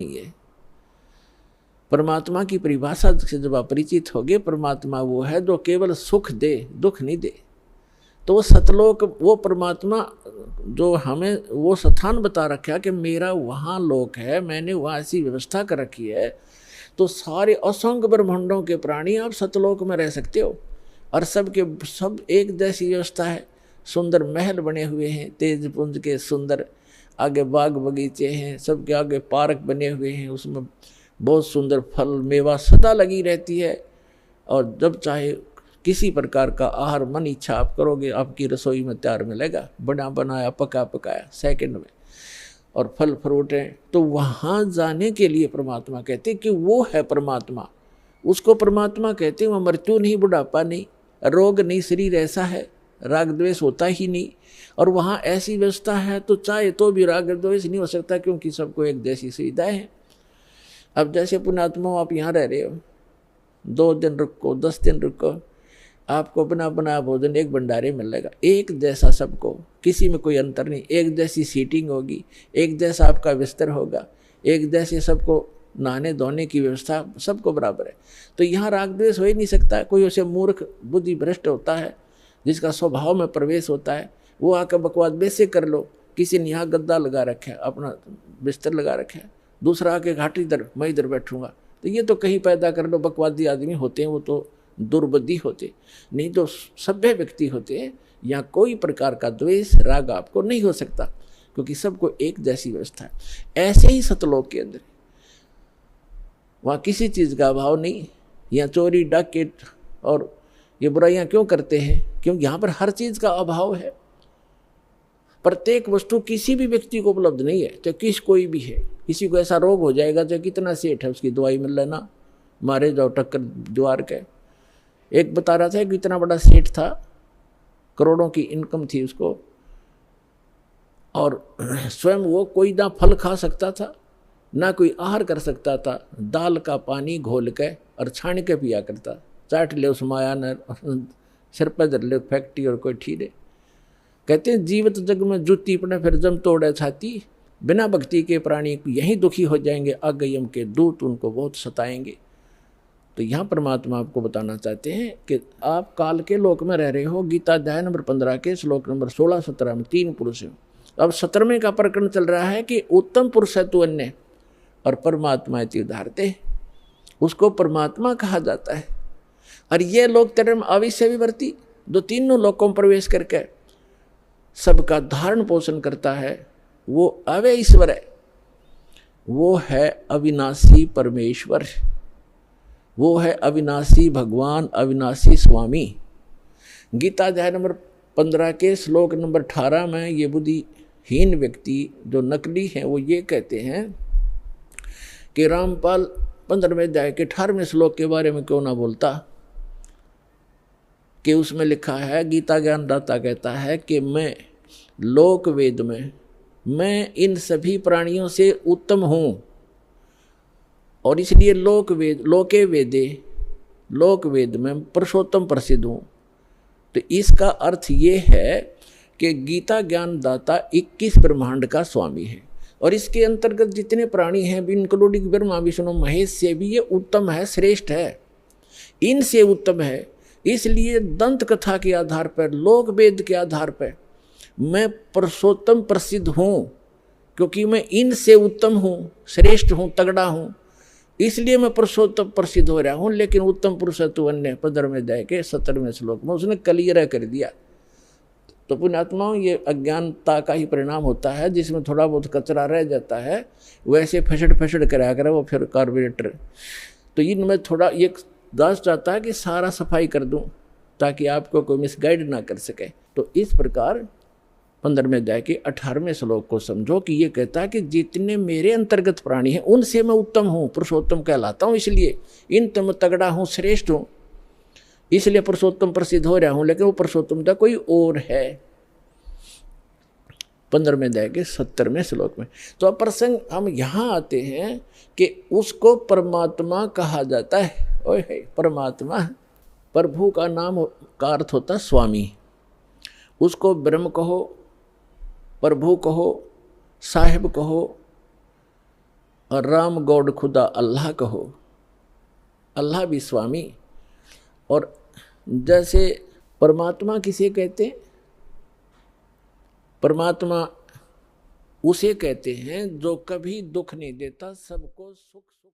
नहीं है। परमात्मा की परिभाषा से जब आप परिचित होगे, परमात्मा वो है जो केवल सुख दे, दुख नहीं दे। तो वो सतलोक, वो परमात्मा जो हमें वो स्थान बता रखा कि मेरा वहाँ लोक है, मैंने वहाँ ऐसी व्यवस्था कर रखी है, तो सारे असंख्य ब्रह्मांडों के प्राणी आप सतलोक में रह सकते हो। और सब एक जैसी व्यवस्था है। सुंदर महल बने हुए हैं, तेज पुंज के सुंदर, आगे बाग बगीचे हैं, सबके आगे पार्क बने हुए हैं, उसमें बहुत सुंदर फल मेवा सदा लगी रहती है। और जब चाहे किसी प्रकार का आहार मन इच्छा आप करोगे, आपकी रसोई में तैयार मिलेगा, बना बनाया पका पकाया सेकंड में, और फल फ्रूट हैं। तो वहाँ जाने के लिए परमात्मा कहते कि वो है परमात्मा, उसको परमात्मा कहते हैं। वह मृत्यु नहीं, बुढ़ापा नहीं, रोग नहीं, शरीर ऐसा है, राग द्वेष होता ही नहीं। और वहाँ ऐसी व्यवस्था है तो चाहे तो भी राग द्वेष नहीं हो सकता, क्योंकि सबको एक जैसी सुविधाएं हैं। अब जैसे पुण्यात्मा आप यहाँ रह रहे हो, 2 दिन रुको, 10 दिन रुको, आपको बना बनाया भोजन एक भंडारे मिलेगा, एक जैसा सबको, किसी में कोई अंतर नहीं। एक जैसी सीटिंग होगी, एक जैसा आपका बिस्तर होगा, एक जैसे सबको नहाने धोने की व्यवस्था सबको बराबर है। तो यहाँ राग द्वेष हो ही नहीं सकता। कोई उसे मूर्ख बुद्धि भ्रष्ट होता है, जिसका स्वभाव में प्रवेश होता है, वो आकर बकवाद वैसे कर लो। किसी ने यहाँ गद्दा लगा रखा है, अपना बिस्तर लगा रखा है, दूसरा आके घाटी इधर, मैं इधर बैठूंगा, तो ये तो कहीं पैदा कर लो। बकवादी आदमी होते हैं, वो तो दुर्बुद्धि होते, नहीं तो सभ्य व्यक्ति होते हैं। यहाँ कोई प्रकार का द्वेष राग आपको नहीं हो सकता, क्योंकि सबको एक जैसी व्यवस्था है। ऐसे ही सतलोक के अंदर वहाँ किसी चीज़ का अभाव नहीं। यहाँ चोरी डाकैत और ये बुराइयाँ क्यों करते हैं? क्योंकि यहाँ पर हर चीज़ का अभाव है। प्रत्येक वस्तु किसी भी व्यक्ति को उपलब्ध नहीं है, चाहे किस कोई भी है। किसी को ऐसा रोग हो जाएगा, चाहे कितना सेठ है, उसकी दवाई मिल लेना, मारे जाओ टक्कर द्वार के। एक बता रहा था कि इतना बड़ा सेठ था, करोड़ों की इनकम थी उसको, और स्वयं वो कोई ना फल खा सकता था, ना कोई आहार कर सकता था। दाल का पानी घोल के और छान के पिया करता। चाट ले उस माया न सिर पर धर ले फैक्ट्री और कोई ठीरे। कहते हैं जीवित जग में जूती पड़े फिर जम तोड़े छाती, बिना भक्ति के प्राणी यहीं दुखी हो जाएंगे, आगयम के दूत उनको बहुत सताएंगे। तो यहाँ परमात्मा आपको बताना चाहते हैं कि आप काल के लोक में रह रहे हो। गीता अध्याय नंबर 15 के श्लोक नंबर 16-17 में 3 पुरुष हैं। अब 17वें का प्रकरण चल रहा है कि उत्तम पुरुष है तू अन्य और परमात्मा है उदाहरते, उसको परमात्मा कहा जाता है। और ये लोग तेरे अविश्य विवर्ती, जो तीनों लोकों में प्रवेश करके सबका धारण पोषण करता है, वो अव्यय ईश्वर है, वो है अविनाशी परमेश्वर, वो है अविनाशी भगवान, अविनाशी स्वामी। गीता अध्याय नंबर 15 के श्लोक नंबर 18 में ये बुद्धिहीन व्यक्ति जो नकली हैं वो ये कहते हैं कि रामपाल 15वें अध्याय के 18वें श्लोक के बारे में क्यों ना बोलता, कि उसमें लिखा है, गीता ज्ञानदाता कहता है कि मैं लोक वेद में, मैं इन सभी प्राणियों से उत्तम हूँ, और इसलिए लोके वेदे, लोक वेद में पुरुषोत्तम प्रसिद्ध हूँ। तो इसका अर्थ ये है कि गीता ज्ञानदाता 21 ब्रह्मांड का स्वामी है, और इसके अंतर्गत जितने प्राणी हैं, इंक्लूडिंग ब्रह्मा विष्णु महेश से भी ये उत्तम है, श्रेष्ठ है, इनसे उत्तम है। इसलिए दंत कथा के आधार पर, लोक वेद के आधार पर मैं पुरुषोत्तम प्रसिद्ध हूँ, क्योंकि मैं इनसे उत्तम हूँ, श्रेष्ठ हूँ, तगड़ा हूँ, इसलिए मैं पुरुषोत्तम प्रसिद्ध हो रहा हूँ। लेकिन उत्तम पुरुष है तू अन्य 15वें अध्याय के 17वें श्लोक में उसने क्लियर कर दिया। तो पुण्यात्माओं, ये अज्ञानता का ही परिणाम होता है, जिसमें थोड़ा बहुत कचरा रह जाता है, वैसे फसड़ कराया करे वो फिर कार्बोरेटर। तो इनमें थोड़ा ये दास चाहता है कि सारा सफाई कर दूं, ताकि आपको कोई मिसगाइड ना कर सके। तो इस प्रकार 15वें अध्याय के 18वें श्लोक को समझो कि ये कहता है कि जितने मेरे अंतर्गत प्राणी हैं उनसे मैं उत्तम हूँ, पुरुषोत्तम कहलाता हूँ। इसलिए इन तुम तगड़ा हूँ, श्रेष्ठ हूँ, इसलिए पुरुषोत्तम प्रसिद्ध हो रहा हूँ। लेकिन वो पुरुषोत्तमता कोई और है। 15वें अध्याय के 70वें श्लोक में तो अब प्रसंग हम यहाँ आते हैं कि उसको परमात्मा कहा जाता है। ओए है परमात्मा, प्रभु का नाम का अर्थ होता है स्वामी। उसको ब्रह्म कहो, प्रभु कहो, साहिब कहो, और राम गॉड खुदा अल्लाह कहो, अल्लाह भी स्वामी। और जैसे परमात्मा किसे कहते हैं? परमात्मा उसे कहते हैं जो कभी दुख नहीं देता, सबको सुख सुख